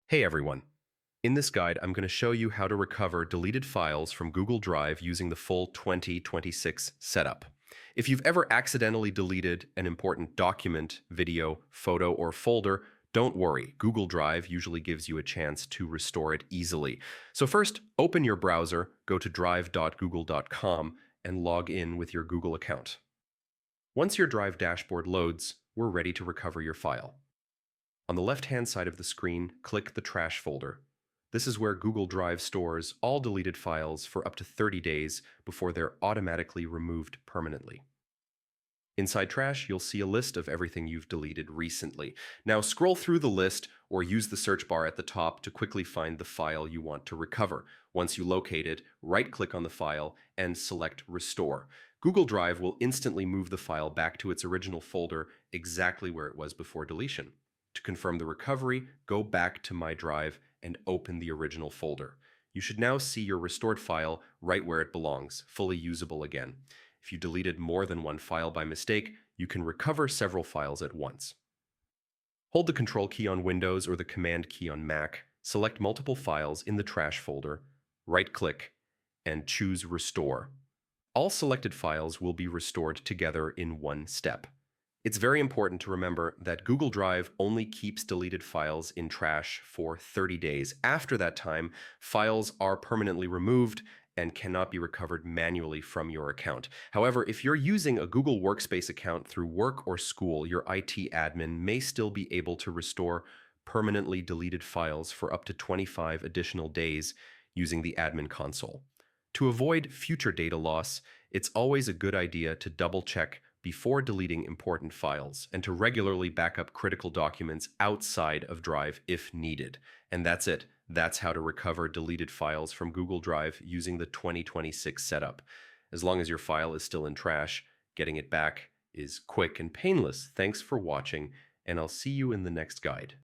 Hey everyone. In this guide, I'm going to show you how to recover deleted files from Google Drive using the full 2026 setup. If you've ever accidentally deleted an important document, video, photo, or folder, don't worry. Google Drive usually gives you a chance to restore it easily. So first, open your browser, go to drive.google.com, and log in with your Google account. Once your Drive dashboard loads, we're ready to recover your file. On the left-hand side of the screen, click the Trash folder. This is where Google Drive stores all deleted files for up to 30 days before they're automatically removed permanently. Inside Trash, you'll see a list of everything you've deleted recently. Now scroll through the list or use the search bar at the top to quickly find the file you want to recover. Once you locate it, right-click on the file and select Restore. Google Drive will instantly move the file back to its original folder exactly where it was before deletion. To confirm the recovery, go back to My Drive and open the original folder. You should now see your restored file right where it belongs, fully usable again. If you deleted more than one file by mistake, you can recover several files at once. Hold the Control key on Windows or the Command key on Mac, select multiple files in the Trash folder, right-click, and choose Restore. All selected files will be restored together in one step. It's very important to remember that Google Drive only keeps deleted files in Trash for 30 days. After that time, files are permanently removed and cannot be recovered manually from your account. However, if you're using a Google Workspace account through work or school, your IT admin may still be able to restore permanently deleted files for up to 25 additional days using the admin console. To avoid future data loss, it's always a good idea to double-check before deleting important files and to regularly back up critical documents outside of Drive if needed. And that's it. That's how to recover deleted files from Google Drive using the 2026 setup. As long as your file is still in Trash, getting it back is quick and painless. Thanks for watching, and I'll see you in the next guide.